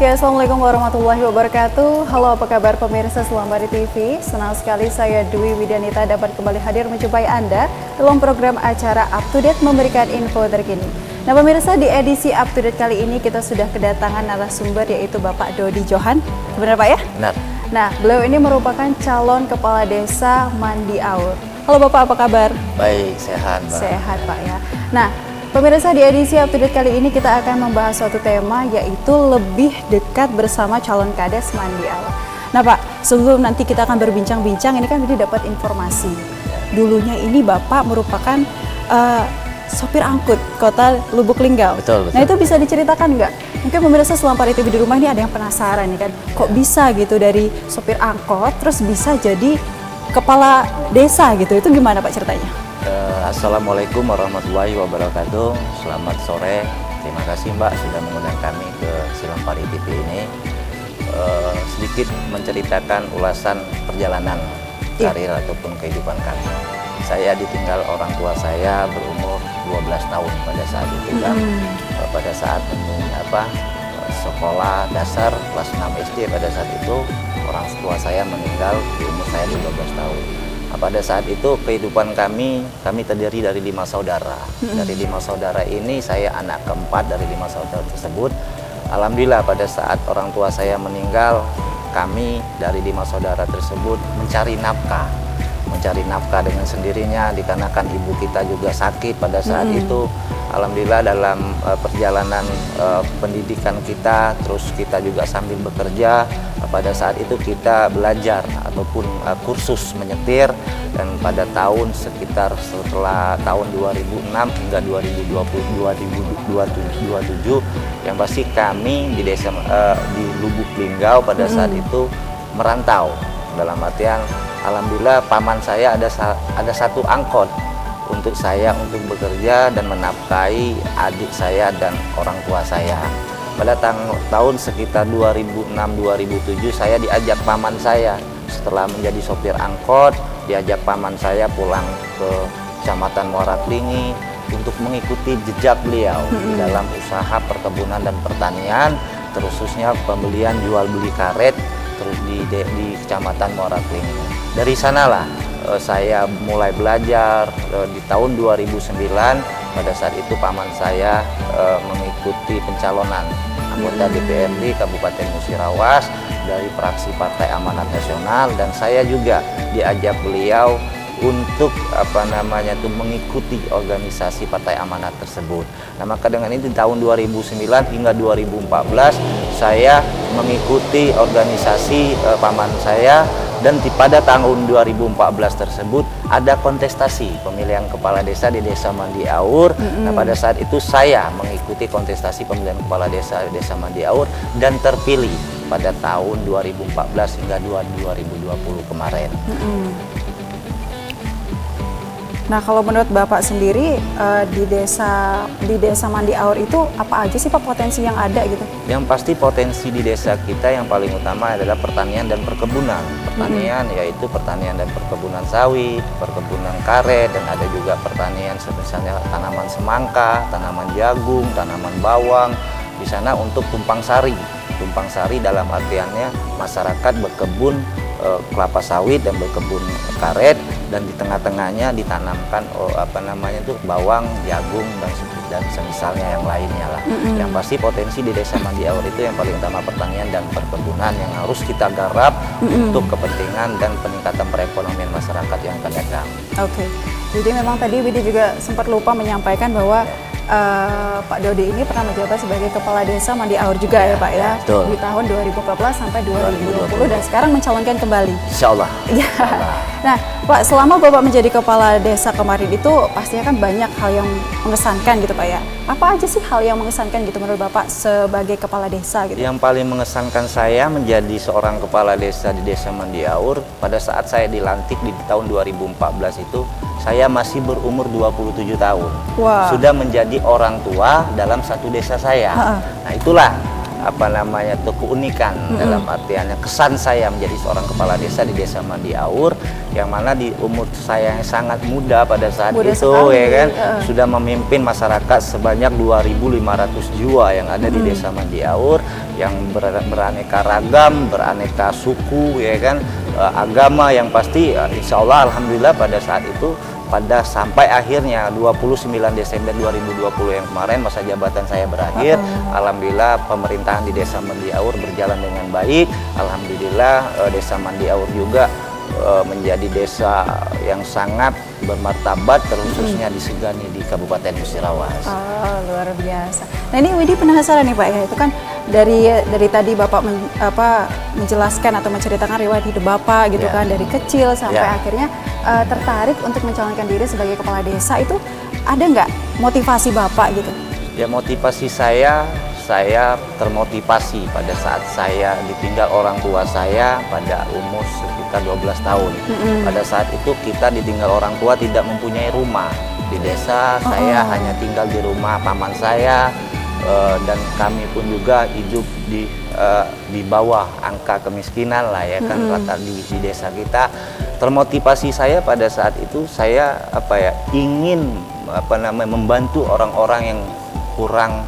Ya, Assalamualaikum warahmatullahi wabarakatuh. Halo, apa kabar pemirsa Selambari TV? Senang sekali saya Dwi Widianita dapat kembali hadir menjumpai Anda dalam program acara Up to Date memberikan info terkini. Nah pemirsa, di edisi Up to Date kali ini kita sudah kedatangan narasumber yaitu Bapak Dodi Johan. Benar Pak ya? Benar. Nah, beliau ini merupakan calon kepala desa Mandi Aur. Halo Bapak, apa kabar? Baik, sehat Mbak. Sehat Pak ya. Nah, pemirsa, di edisi Up to Date kali ini kita akan membahas suatu tema yaitu lebih dekat bersama calon kades Mandi Aur. Nah Pak, sebelum nanti kita akan berbincang-bincang, ini kan ini dapat informasi. Dulunya ini Bapak merupakan sopir angkut kota Lubuk Linggau. Betul. Nah itu bisa diceritakan nggak? Mungkin pemirsa Selambari TV di rumah ini ada yang penasaran nih kan, kok bisa gitu dari sopir angkot terus bisa jadi kepala desa gitu, itu gimana Pak ceritanya? Assalamualaikum warahmatullahi wabarakatuh. Selamat sore. Terima kasih Mbak sudah mengundang kami ke Selambari TV ini. Sedikit menceritakan ulasan perjalanan karir ataupun kehidupan kami. Saya ditinggal orang tua saya berumur 12 tahun pada saat itu kan. Pada saat sekolah dasar kelas 6 SD pada saat itu orang tua saya meninggal di umur saya 12 tahun. Pada saat itu kehidupan kami terdiri dari 5 saudara. Dari 5 saudara ini saya anak keempat dari 5 saudara tersebut. Alhamdulillah pada saat orang tua saya meninggal, kami dari 5 saudara tersebut mencari nafkah dengan sendirinya dikarenakan ibu kita juga sakit pada saat itu. Alhamdulillah dalam perjalanan pendidikan kita, terus kita juga sambil bekerja. Pada saat itu kita belajar ataupun kursus menyetir, dan pada tahun sekitar setelah tahun 2006 hingga 2027 yang pasti kami di desa di Lubuk Linggau pada saat itu merantau. Dalam artian alhamdulillah paman saya ada satu angkot untuk saya untuk bekerja dan menafkahi adik saya dan orang tua saya. Pada tahun sekitar 2006-2007 saya diajak paman saya setelah menjadi sopir angkot, diajak paman saya pulang ke Kecamatan Muara Klingi untuk mengikuti jejak beliau dalam usaha perkebunan dan pertanian, terkhususnya pembelian jual beli karet terus di Kecamatan Muara Klingi. Dari sanalah saya mulai belajar. Di tahun 2009 pada saat itu paman saya mengikuti pencalonan anggota DPRD Kabupaten Musirawas dari fraksi Partai Amanat Nasional, dan saya juga diajak beliau untuk mengikuti organisasi Partai Amanat tersebut. Nah, maka dengan itu di tahun 2009 hingga 2014 saya mengikuti organisasi paman saya, dan pada tahun 2014 tersebut ada kontestasi pemilihan kepala desa di Desa Mandi Aur. Nah, pada saat itu saya mengikuti kontestasi pemilihan kepala desa di Desa Mandi Aur dan terpilih pada tahun 2014 hingga 2020 kemarin. Nah, kalau menurut Bapak sendiri di desa Mandi Aur itu apa aja sih Pak potensi yang ada gitu? Yang pasti potensi di desa kita yang paling utama adalah pertanian dan perkebunan. Pertanian yaitu pertanian dan perkebunan sawit, perkebunan karet, dan ada juga pertanian misalnya tanaman semangka, tanaman jagung, tanaman bawang. Di sana untuk tumpang sari. Tumpang sari dalam artiannya masyarakat berkebun kelapa sawit dan berkebun karet, dan di tengah-tengahnya ditanamkan bawang, jagung dan semisalnya yang lainnya lah. Yang pasti potensi di Desa Mandi Aur itu yang paling utama pertanian dan perkebunan yang harus kita garap untuk kepentingan dan peningkatan perekonomian masyarakat yang akan datang. Oke. Jadi memang tadi Widi juga sempat lupa menyampaikan bahwa Pak Dodi ini pernah menjabat sebagai Kepala Desa Mandi Aur juga ya Pak ya, betul. Di tahun 2014 sampai 2020 dan sekarang mencalonkan kembali. Insya Allah. Ya. Nah Pak, selama Bapak menjadi Kepala Desa kemarin itu pastinya kan banyak hal yang mengesankan gitu Pak ya. Apa aja sih hal yang mengesankan gitu menurut Bapak sebagai Kepala Desa gitu? Yang paling mengesankan saya menjadi seorang Kepala Desa di Desa Mandi Aur pada saat saya dilantik di tahun 2014 itu, saya masih berumur 27 tahun. Wow. Sudah menjadi orang tua dalam satu desa saya. Nah, itulah keunikan dalam artiannya kesan saya menjadi seorang kepala desa di Desa Mandi Aur, yang mana di umur saya yang sangat muda pada saat itu sekali, ya kan, sudah memimpin masyarakat sebanyak 2.500 jiwa yang ada di Desa Mandi Aur, yang beraneka ragam, beraneka suku, ya kan, agama yang pasti, insya Allah alhamdulillah pada saat itu, pada sampai akhirnya 29 Desember 2020 yang kemarin masa jabatan saya berakhir, alhamdulillah pemerintahan di Desa Mandiaur berjalan dengan baik. Alhamdulillah Desa Mandiaur juga menjadi desa yang sangat bermartabat, khususnya disegani di Kabupaten Musirawas. Oh, luar biasa. Nah ini Widi penasaran nih Pak ya, itu kan dari tadi Bapak menjelaskan atau menceritakan riwayat hidup Bapak gitu kan, dari kecil sampai akhirnya tertarik untuk mencalonkan diri sebagai kepala desa. Itu ada nggak motivasi Bapak gitu? Ya, motivasi saya termotivasi pada saat saya ditinggal orang tua saya pada umur sekitar 12 tahun. Pada saat itu kita ditinggal orang tua, tidak mempunyai rumah di desa. Saya hanya tinggal di rumah paman saya, dan kami pun juga hidup di bawah angka kemiskinan lah ya kan, rata di desa kita. Termotivasi saya pada saat itu, saya ingin membantu orang-orang yang kurang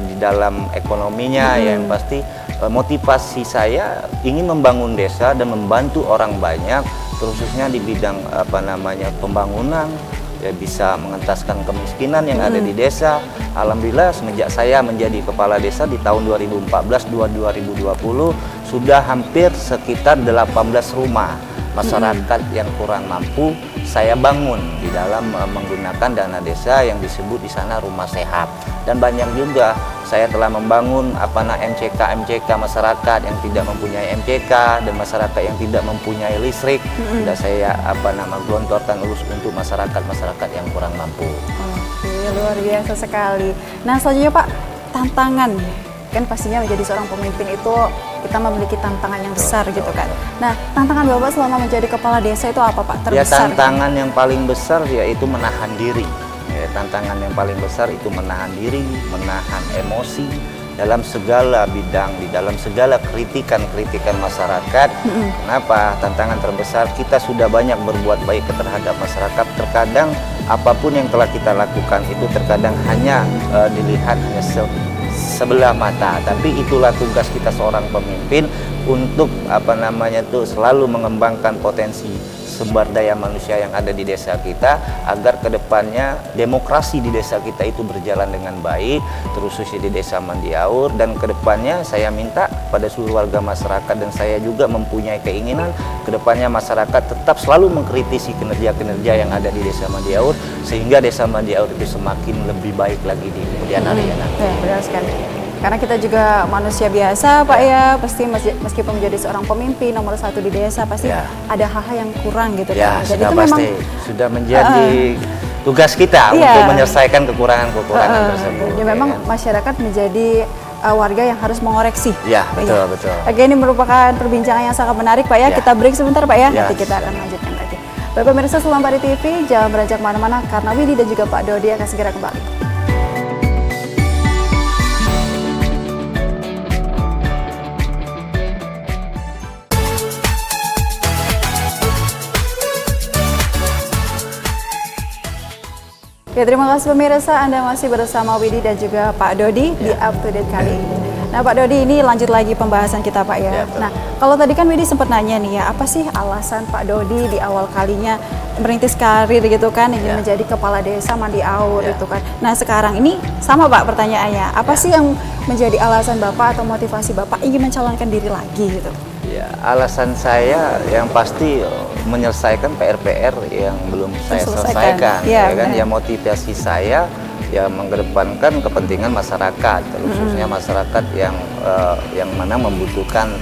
di dalam ekonominya. Yang pasti motivasi saya ingin membangun desa dan membantu orang banyak, khususnya di bidang pembangunan, ya, bisa mengentaskan kemiskinan yang ada di desa. Alhamdulillah semenjak saya menjadi kepala desa di tahun 2014-2020 sudah hampir sekitar 18 rumah masyarakat yang kurang mampu saya bangun di dalam menggunakan dana desa yang disebut di sana rumah sehat. Dan banyak juga saya telah membangun MCK masyarakat yang tidak mempunyai MCK dan masyarakat yang tidak mempunyai listrik. Sudah saya gelontorkan untuk masyarakat yang kurang mampu. Oke, luar biasa sekali. Nah selanjutnya Pak, tantangan kan pastinya menjadi seorang pemimpin itu kita memiliki tantangan yang besar gitu kan. Nah, tantangan Bapak selama menjadi kepala desa itu apa Pak? Terbesar? Ya, tantangan yang paling besar yaitu menahan diri. Ya, tantangan yang paling besar itu menahan diri, menahan emosi dalam segala bidang, di dalam segala kritikan masyarakat. Kenapa? Tantangan terbesar, kita sudah banyak berbuat baik terhadap masyarakat. Terkadang apapun yang telah kita lakukan itu terkadang hanya dilihat hanya sebelah mata, tapi itulah tugas kita seorang pemimpin untuk selalu mengembangkan potensi sumber daya manusia yang ada di desa kita, agar kedepannya demokrasi di desa kita itu berjalan dengan baik, terkhususnya di Desa Mandiaur. Dan kedepannya saya minta pada seluruh warga masyarakat, dan saya juga mempunyai keinginan kedepannya masyarakat tetap selalu mengkritisi kinerja-kinerja yang ada di Desa Mandiaur, sehingga Desa Mandiaur itu semakin lebih baik lagi di kemudian hari ya. Benar sekali. Karena kita juga manusia biasa Pak ya, pasti meskipun menjadi seorang pemimpin nomor 1 di desa pasti ada hal-hal yang kurang gitu ya, kan. Jadi sudah itu pasti sudah menjadi tugas kita untuk menyelesaikan kekurangan-kekurangan tersebut. Dan memang masyarakat menjadi warga yang harus mengoreksi. Ya, betul. Oke, ini merupakan perbincangan yang sangat menarik Pak ya. Kita break sebentar Pak ya, nanti kita akan lanjutkan lagi. Bapak pemirsa Selampari TV, jangan beranjak mana-mana karena Widi dan juga Pak Dodi akan segera kembali. Ya, terima kasih pemirsa, Anda masih bersama Widi dan juga Pak Dodi di Up to Date kali ini. Nah Pak Dodi, ini lanjut lagi pembahasan kita Pak ya. Nah kalau tadi kan Widi sempat nanya nih ya, apa sih alasan Pak Dodi di awal kalinya merintis karir gitu kan, ingin menjadi kepala desa Mandiaur gitu kan. Nah sekarang ini sama Pak pertanyaannya, apa sih yang menjadi alasan Bapak atau motivasi Bapak ingin mencalonkan diri lagi gitu? Ya, alasan saya yang pasti menyelesaikan PR-PR yang belum saya selesaikan. Ya kan, ya motivasi saya ya mengedepankan kepentingan masyarakat, khususnya masyarakat yang mana membutuhkan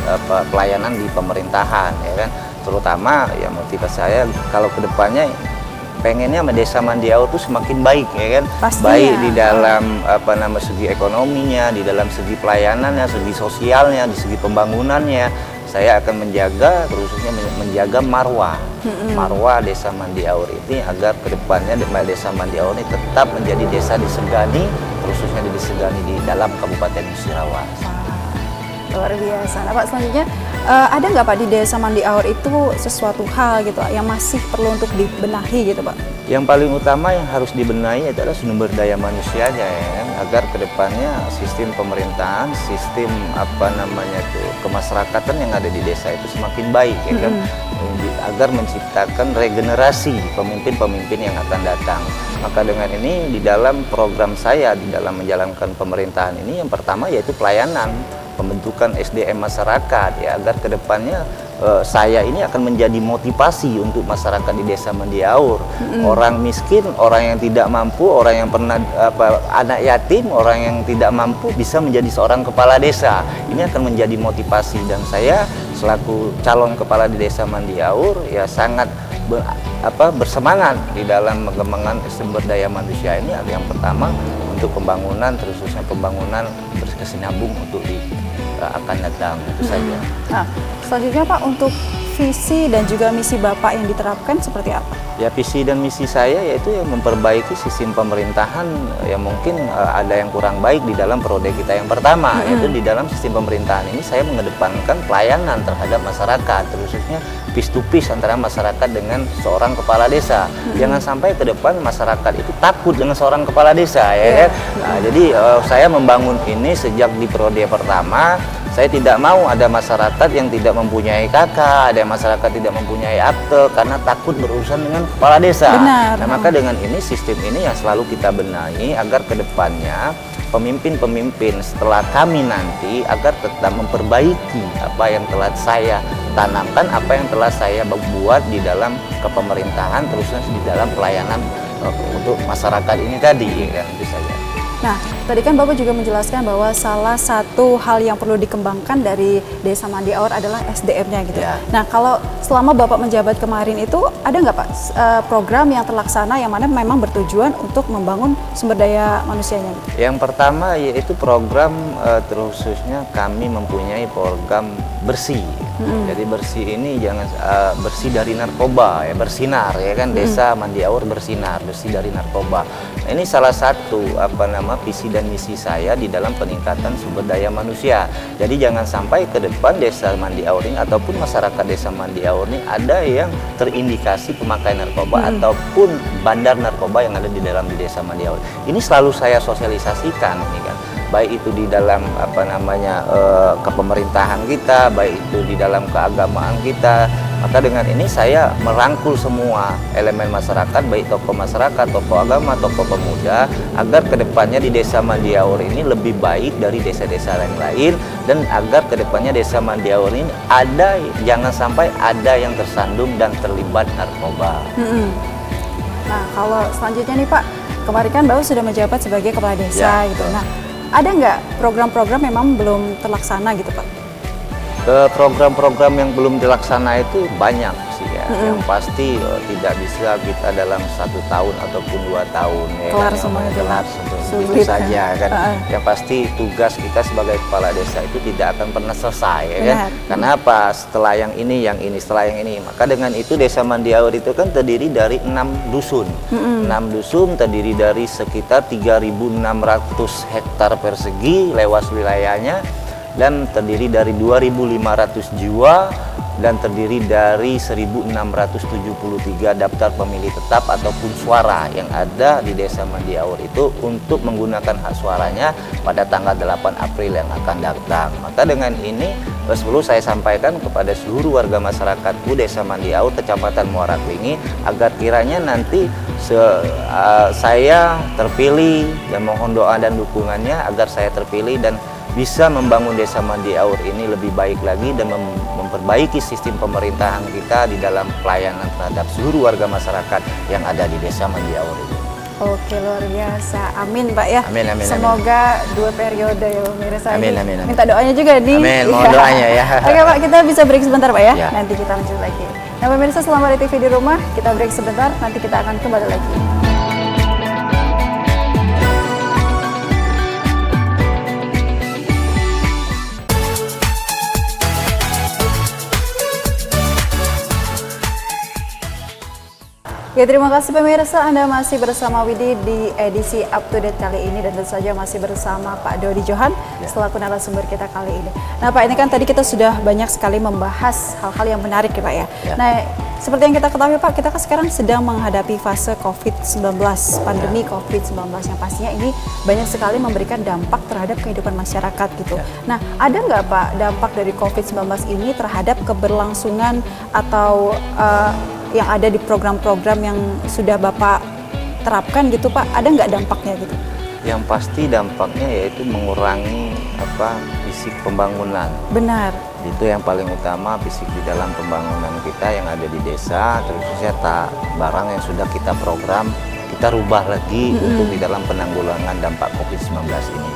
pelayanan di pemerintahan, ya kan. Terutama ya motivasi saya kalau kedepannya pengennya Desa Mandiaur itu semakin baik, ya kan. Pastinya. Baik di dalam segi ekonominya, di dalam segi pelayanannya, segi sosialnya, di segi pembangunannya. Saya akan menjaga, khususnya menjaga marwah Desa Mandiaur ini, agar kedepannya Desa Mandiaur ini tetap menjadi desa disegani, khususnya disegani di dalam Kabupaten Musirawas. Luar biasa. Nah Pak, selanjutnya ada nggak Pak di Desa Mandiaur itu sesuatu hal gitu yang masih perlu untuk dibenahi gitu Pak? Yang paling utama yang harus dibenahi adalah sumber daya manusianya ya kan? Agar kedepannya sistem pemerintahan, sistem kemasyarakatan yang ada di desa itu semakin baik ya kan, agar menciptakan regenerasi pemimpin-pemimpin yang akan datang. Maka dengan ini di dalam program saya di dalam menjalankan pemerintahan ini yang pertama yaitu pelayanan, pembentukan SDM masyarakat ya, agar kedepannya saya ini akan menjadi motivasi untuk masyarakat di Desa Mandiaur. Orang miskin, orang yang tidak mampu, orang yang pernah anak yatim, orang yang tidak mampu bisa menjadi seorang kepala desa. Ini akan menjadi motivasi, dan saya selaku calon kepala di Desa Mandiaur ya sangat bersemangat di dalam mengembangkan sumber daya manusia ini. Yang pertama untuk pembangunan, terusnya pembangunan berkesinambung untuk akan datang, itu saja. Nah, selanjutnya Pak, untuk visi dan juga misi Bapak yang diterapkan seperti apa? Ya, visi dan misi saya yaitu yang memperbaiki sistem pemerintahan yang mungkin ada yang kurang baik di dalam periode kita yang pertama, yaitu di dalam sistem pemerintahan ini saya mengedepankan pelayanan terhadap masyarakat, khususnya piece to piece antara masyarakat dengan seorang kepala desa. Jangan sampai ke depan masyarakat itu takut dengan seorang kepala desa ya kan? Nah, jadi saya membangun ini sejak di periode pertama. Saya tidak mau ada masyarakat yang tidak mempunyai KK, ada masyarakat tidak mempunyai akte karena takut berurusan dengan kepala desa. Benar. Nah, maka dengan ini sistem ini yang selalu kita benahi agar kedepannya pemimpin-pemimpin setelah kami nanti agar tetap memperbaiki apa yang telah saya tanamkan, apa yang telah saya buat di dalam kepemerintahan, terusnya di dalam pelayanan untuk masyarakat ini tadi, ya, itu saja. Nah, tadi kan Bapak juga menjelaskan bahwa salah satu hal yang perlu dikembangkan dari Desa Mandiaur adalah SDM-nya gitu. Ya. Nah, kalau selama Bapak menjabat kemarin itu ada nggak Pak program yang terlaksana yang mana memang bertujuan untuk membangun sumber daya manusianya? Gitu? Yang pertama yaitu program terkhususnya kami mempunyai program bersih. Jadi bersih ini jangan bersih dari narkoba ya, bersinar ya kan, Desa Mandiaur bersinar, bersih dari narkoba. Nah, ini salah satu visi dan misi saya di dalam peningkatan sumber daya manusia. Jadi jangan sampai ke depan Desa Mandiaur ini ataupun masyarakat Desa Mandiaur ini ada yang terindikasi pemakaian narkoba ataupun bandar narkoba yang ada di Desa Mandiaur. Ini selalu saya sosialisasikan ini kan. Baik itu di dalam kepemerintahan kita, baik itu di dalam keagamaan kita. Maka dengan ini saya merangkul semua elemen masyarakat, baik tokoh masyarakat, tokoh agama, tokoh pemuda, agar kedepannya di Desa Mandiaur ini lebih baik dari desa-desa lain, dan agar kedepannya Desa Mandiaur ini jangan sampai ada yang tersandung dan terlibat narkoba. Nah, kalau selanjutnya nih Pak, kemarin kan Bapak sudah menjabat sebagai kepala desa gitu. Nah, ada nggak program-program memang belum terlaksana gitu Pak? Program-program yang belum dilaksana itu banyak sih ya. Yang pasti tidak bisa kita dalam 1 tahun ataupun 2 tahun ya, kelar kan, semuanya kelar itu saja kan. Yang pasti tugas kita sebagai kepala desa itu tidak akan pernah selesai ya kan. Karena apa? Setelah yang ini, setelah yang ini. Maka dengan itu Desa Mandiaur itu kan terdiri dari 6 dusun. 6 dusun terdiri dari sekitar 3.600 hektar persegi luas wilayahnya, dan terdiri dari 2.500 jiwa, dan terdiri dari 1.673 daftar pemilih tetap ataupun suara yang ada di Desa Mandiaur itu untuk menggunakan hak suaranya pada tanggal 8 April yang akan datang. Maka dengan ini perlu saya sampaikan kepada seluruh warga masyarakatku Desa Mandiaur, Kecamatan Muara Klingi, agar kiranya nanti saya terpilih, dan mohon doa dan dukungannya agar saya terpilih dan bisa membangun Desa Mandiaur ini lebih baik lagi dan memperbaiki sistem pemerintahan kita di dalam pelayanan terhadap seluruh warga masyarakat yang ada di Desa Mandiaur ini. Oke, luar biasa. Amin Pak ya. Amin, amin, semoga 2 periode ya pemirsa. Amin, amin, amin. Minta doanya juga nih. Amin, mohon doanya ya. Oke Pak, kita bisa break sebentar Pak ya. Ya. Nanti kita lanjut lagi. Nah pemirsa, selama di TV di rumah, kita break sebentar, nanti kita akan kembali lagi. Ya, terima kasih pemirsa, Anda masih bersama Widi di edisi Up to Date kali ini, dan tentu saja masih bersama Pak Dodi Johan selaku narasumber kita kali ini. Nah Pak, ini kan tadi kita sudah banyak sekali membahas hal-hal yang menarik ya Pak ya. Nah, seperti yang kita ketahui Pak, kita kan sekarang sedang menghadapi fase COVID-19, pandemi COVID-19 yang pastinya ini banyak sekali memberikan dampak terhadap kehidupan masyarakat gitu. Nah, ada nggak Pak dampak dari COVID-19 ini terhadap keberlangsungan atau yang ada di program-program yang sudah Bapak terapkan gitu Pak, ada nggak dampaknya gitu? Yang pasti dampaknya yaitu mengurangi fisik pembangunan. Benar. Itu yang paling utama, fisik di dalam pembangunan kita yang ada di desa, terusnya barang yang sudah kita program, kita rubah lagi untuk di dalam penanggulangan dampak COVID-19 ini.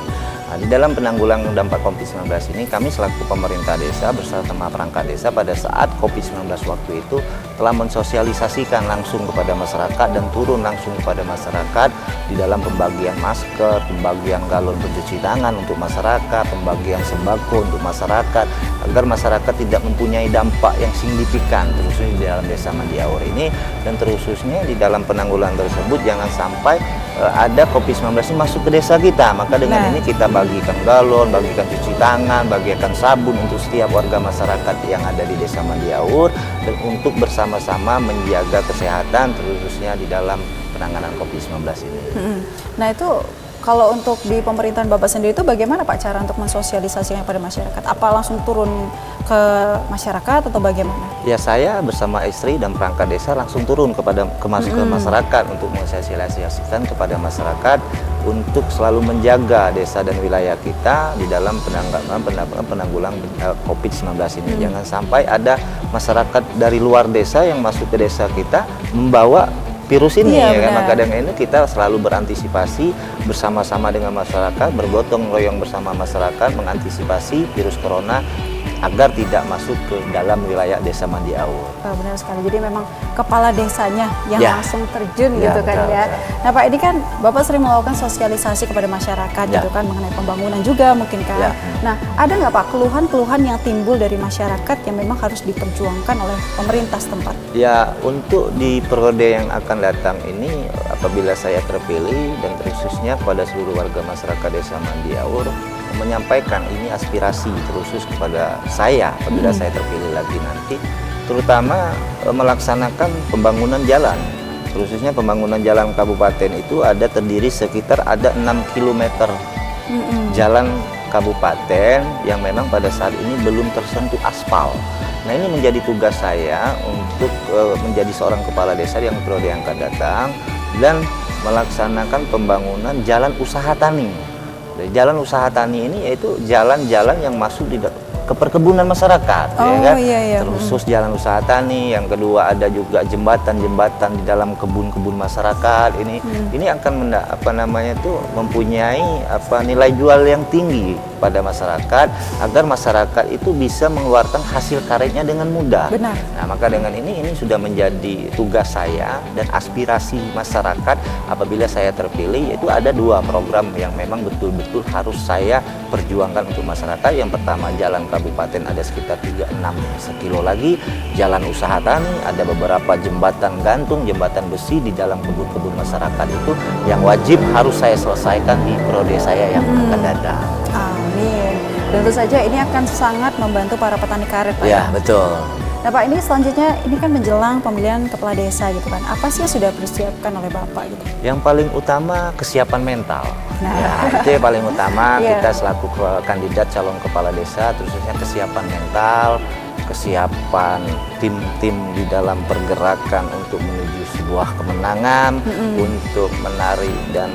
Nah, di dalam penanggulangan dampak COVID-19 ini, kami selaku pemerintah desa bersama perangkat desa pada saat COVID-19 waktu itu telah mensosialisasikan langsung kepada masyarakat dan turun langsung kepada masyarakat di dalam pembagian masker, pembagian galon pencuci tangan untuk masyarakat, pembagian sembako untuk masyarakat, agar masyarakat tidak mempunyai dampak yang signifikan terusnya di dalam desa Mandiawur ini, dan terususnya di dalam penanggulangan tersebut jangan sampai ada COVID-19 ini masuk ke desa kita. Maka dengan ini kita bagikan galon, bagikan cuci tangan, bagikan sabun untuk setiap warga masyarakat yang ada di desa Mandiawur, dan untuk bersama-sama menjaga kesehatan terusnya di dalam penanganan COVID-19 ini. Nah itu kalau untuk di pemerintahan Bapak sendiri itu bagaimana Pak cara untuk mensosialisasikan kepada masyarakat? Apa langsung turun ke masyarakat atau bagaimana? Ya, saya bersama istri dan perangkat desa langsung turun ke masyarakat untuk mensosialisasikan kepada masyarakat untuk selalu menjaga desa dan wilayah kita di dalam penanggulangan COVID-19 ini. Jangan sampai ada masyarakat dari luar desa yang masuk ke desa kita membawa virus ini, ya kan? Maka dengan ini kita selalu berantisipasi bersama-sama dengan masyarakat, bergotong royong bersama masyarakat mengantisipasi virus corona agar tidak masuk ke dalam wilayah desa Mandiawur. Benar sekali. Jadi memang kepala desanya yang langsung terjun gitu kan ya. Betul. Nah Pak, ini kan Bapak sering melakukan sosialisasi kepada masyarakat gitu kan mengenai pembangunan juga mungkin kan. Nah, ada nggak Pak keluhan-keluhan yang timbul dari masyarakat yang memang harus diperjuangkan oleh pemerintah setempat? Ya, untuk di periode yang akan datang ini, apabila saya terpilih dan khususnya kepada seluruh warga masyarakat desa Mandiawur, menyampaikan ini aspirasi terusus kepada saya apabila saya terpilih lagi nanti, terutama melaksanakan pembangunan jalan. Khususnya pembangunan jalan kabupaten itu terdiri sekitar ada 6 km jalan kabupaten yang memang pada saat ini belum tersentuh aspal. Nah, ini menjadi tugas saya untuk menjadi seorang kepala desa yang periode yang akan datang dan melaksanakan pembangunan jalan usaha tani. Jalan usaha tani ini yaitu jalan-jalan yang masuk ke perkebunan masyarakat, ya kan? Terus jalan usaha tani, yang kedua ada juga jembatan-jembatan di dalam kebun-kebun masyarakat. Ini akan mempunyai nilai jual yang tinggi pada masyarakat agar masyarakat itu bisa mengeluarkan hasil karyanya dengan mudah. Benar. Nah, maka dengan ini sudah menjadi tugas saya dan aspirasi masyarakat apabila saya terpilih, yaitu ada 2 program yang memang betul-betul harus saya perjuangkan untuk masyarakat. Yang pertama, jalan kabupaten ada sekitar 36 sekilo lagi, jalan usaha tani, ada beberapa jembatan gantung, jembatan besi di dalam kebun-kebun masyarakat itu yang wajib harus saya selesaikan di periode saya yang akan datang. Amin. Dan tentu saja ini akan sangat membantu para petani karet Pak. Ya, betul. Nah Pak, ini selanjutnya ini kan menjelang pemilihan kepala desa gitu kan. Apa sih yang sudah dipersiapkan oleh Bapak gitu? Yang paling utama kesiapan mental. Itu yang paling utama kita selaku kandidat calon kepala desa, terusnya kesiapan mental, kesiapan tim-tim di dalam pergerakan untuk menuju sebuah kemenangan, untuk menarik dan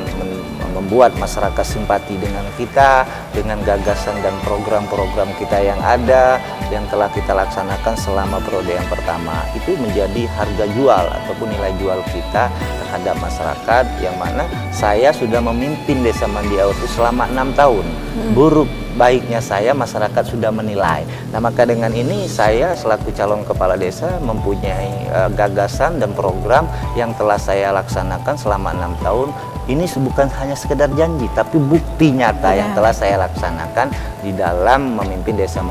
membuat masyarakat simpati dengan kita, dengan gagasan dan program-program kita yang ada, yang telah kita laksanakan selama periode yang pertama. Itu menjadi harga jual ataupun nilai jual kita terhadap masyarakat, yang mana saya sudah memimpin desa Mandiawur itu selama 6 tahun. Buruk baiknya saya, masyarakat sudah menilai. Nah, maka dengan ini saya selaku calon kepala desa mempunyai gagasan dan program yang telah saya laksanakan selama 6 tahun. Ini bukan hanya sekedar janji, tapi bukti nyata yang telah saya laksanakan di dalam memimpin desa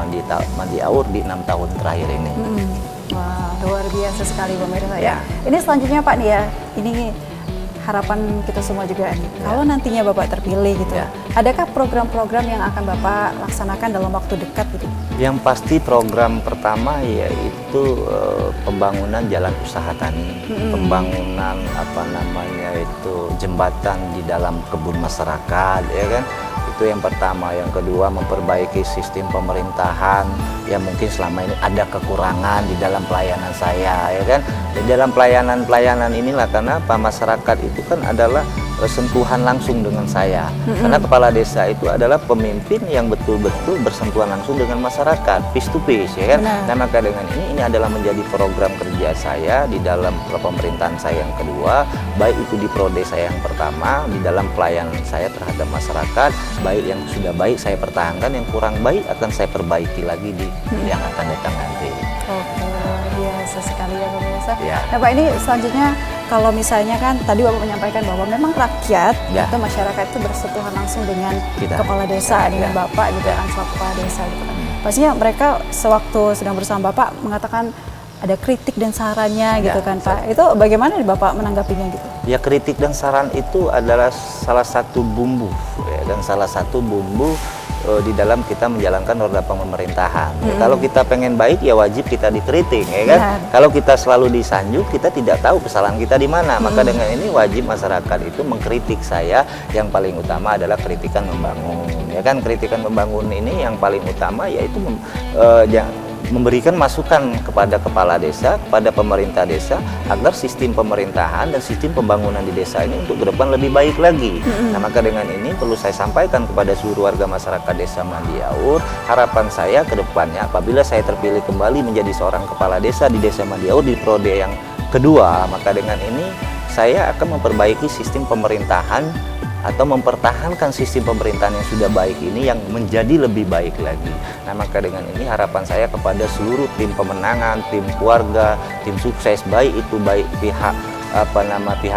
Mandiawur di 6 tahun terakhir ini. Wah, luar biasa sekali pemirsa ya. Ya. Ini selanjutnya Pak nih ya, ini harapan kita semua juga nih. Kalau nantinya Bapak terpilih gitu, Ya. adakah program-program yang akan Bapak laksanakan dalam waktu dekat gitu? Yang pasti program pertama yaitu pembangunan jalan usaha tani, pembangunan itu jembatan di dalam kebun masyarakat, ya kan? Itu yang pertama. Yang kedua, memperbaiki sistem pemerintahan yang mungkin selama ini ada kekurangan di dalam pelayanan saya, ya kan? Di dalam pelayanan inilah, karena apa, masyarakat itu kan adalah sentuhan langsung dengan saya. Karena kepala desa itu adalah pemimpin yang betul-betul bersentuhan langsung dengan masyarakat, face to face, ya kan? Benar. Nah, maka dengan ini adalah menjadi program kerja saya di dalam pemerintahan saya yang kedua, baik itu di prode saya yang pertama, di dalam pelayanan saya terhadap masyarakat, baik yang sudah baik saya pertahankan, yang kurang baik akan saya perbaiki lagi di yang akan datang nanti. Oke, luar biasa sekali ya pemirsa. Ya. Nah Pak, ini selanjutnya kalau misalnya kan tadi Bapak menyampaikan bahwa memang rakyat Ya. atau masyarakat itu bersentuhan langsung dengan Kita. kepala desa, Ya. dengan Bapak gitu kan, selaku kepala desa gitu kan. Pastinya mereka sewaktu sedang bersama Bapak mengatakan ada kritik dan sarannya gitu Ya, kan Pak. Itu bagaimana nih Bapak menanggapinya gitu? Ya, kritik dan saran itu adalah salah satu bumbu, ya, dan salah satu bumbu di dalam kita menjalankan roda pemerintahan. Ya, kalau kita pengen baik ya wajib kita dikritik, ya kan? Benar. Kalau kita selalu disanjung, kita tidak tahu kesalahan kita di mana. Maka dengan ini wajib masyarakat itu mengkritik saya. Yang paling utama adalah kritikan membangun, ya kan? Kritikan membangun ini yang paling utama yaitu memberikan masukan kepada kepala desa, kepada pemerintah desa, agar sistem pemerintahan dan sistem pembangunan di desa ini untuk ke depan lebih baik lagi. Nah, maka dengan ini perlu saya sampaikan kepada seluruh warga masyarakat Desa Mandiaur, harapan saya ke depannya apabila saya terpilih kembali menjadi seorang kepala desa di Desa Mandiaur di prode yang kedua, maka dengan ini saya akan memperbaiki sistem pemerintahan atau mempertahankan sistem pemerintahan yang sudah baik ini yang menjadi lebih baik lagi. Nah, maka dengan ini harapan saya kepada seluruh tim pemenangan, tim keluarga, tim sukses, baik pihak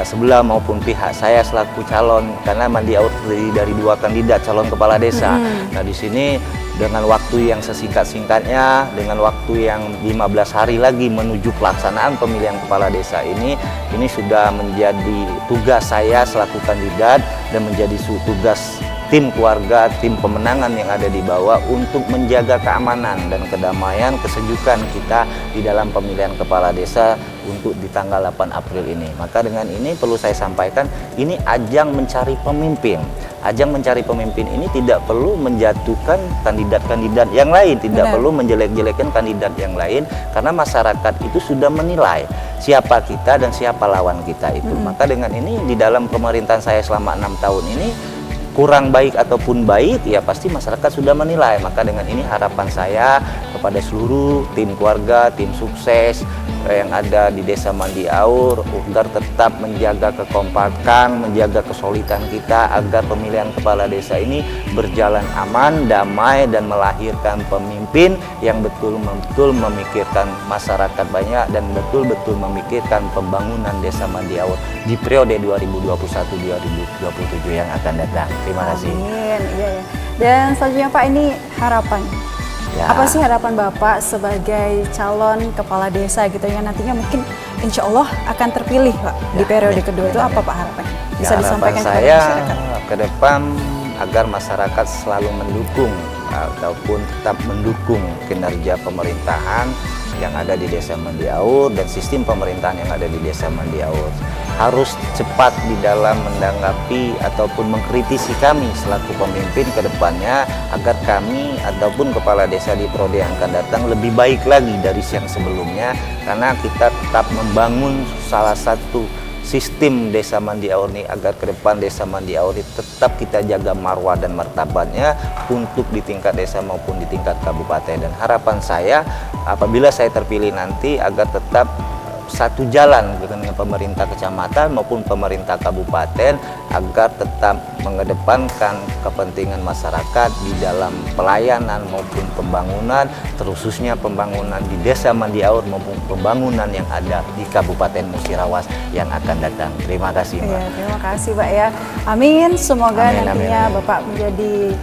sebelah maupun pihak saya selaku calon, karena Mandiaur terdiri dari 2 kandidat calon kepala desa. Nah, di sini dengan waktu yang sesingkat-singkatnya, dengan waktu yang 15 hari lagi menuju pelaksanaan pemilihan kepala desa ini sudah menjadi tugas saya selaku kandidat dan menjadi tugas tim keluarga, tim pemenangan yang ada di bawah untuk menjaga keamanan dan kedamaian, kesejukan kita di dalam pemilihan kepala desa untuk di tanggal 8 April ini. Maka dengan ini perlu saya sampaikan, ini ajang mencari pemimpin. Ajang mencari pemimpin ini tidak perlu menjatuhkan kandidat-kandidat yang lain, tidak perlu menjelek-jelekan kandidat yang lain, karena masyarakat itu sudah menilai siapa kita dan siapa lawan kita itu. Maka dengan ini di dalam pemerintahan saya selama 6 tahun ini, kurang baik ataupun baik, ya pasti masyarakat sudah menilai. Maka dengan ini harapan saya kepada seluruh tim keluarga, tim sukses yang ada di Desa Mandiaur, agar tetap menjaga kekompakan, menjaga kesulitan kita, agar pemilihan kepala desa ini berjalan aman, damai, dan melahirkan pemimpin yang betul-betul memikirkan masyarakat banyak dan betul-betul memikirkan pembangunan Desa Mandiaur di periode 2021-2027 yang akan datang. Terima kasih. Amin. Iya, ya. Dan selanjutnya Pak, ini harapan. Ya. Apa sih harapan Bapak sebagai calon kepala desa gitu yang nantinya mungkin insya Allah akan terpilih Pak di periode kedua itu, apa Pak harapannya? Bisa Ya, disampaikan harapan kepada saya masyarakat. ke depan agar masyarakat selalu mendukung ataupun tetap mendukung kinerja pemerintahan yang ada di Desa Mandiaur dan sistem pemerintahan yang ada di Desa Mandiaur. Harus cepat di dalam menanggapi ataupun mengkritisi kami selaku pemimpin ke depannya, agar kami ataupun kepala desa di periode yang akan datang lebih baik lagi dari yang sebelumnya, karena kita tetap membangun salah satu sistem Desa Mandiaur ini agar ke depan Desa Mandiaur ini tetap kita jaga marwah dan martabatnya untuk di tingkat desa maupun di tingkat kabupaten. Dan harapan saya apabila saya terpilih nanti agar tetap satu jalan dengan pemerintah kecamatan maupun pemerintah kabupaten, agar tetap mengedepankan kepentingan masyarakat di dalam pelayanan maupun pembangunan, terkhususnya pembangunan di Desa Mandiaur maupun pembangunan yang ada di Kabupaten Musirawas yang akan datang. Terima kasih, Mbak. Iya, terima kasih Pak ya. Amin. Semoga Amin, nantinya amin. Bapak menjadi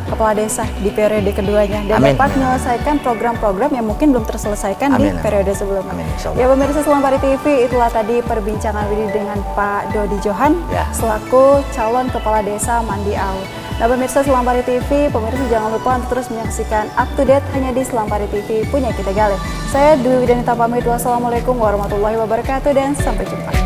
kepala desa di periode keduanya dan Amin. dapat menyelesaikan program-program yang mungkin belum terselesaikan di Amin. periode sebelumnya. Amin, insyaallah. Ya pemirsa Selampari TV, itulah tadi perbincangan Widi dengan Pak Dodi Johan Ya. selaku calon kepala desa Mandi Aul. Nah pemirsa Selampari TV, pemirsa jangan lupa untuk terus menyaksikan up to date hanya di Selampari TV punya kita Galih. Saya Dwi Widanita pamit, wassalamualaikum warahmatullahi wabarakatuh dan sampai jumpa.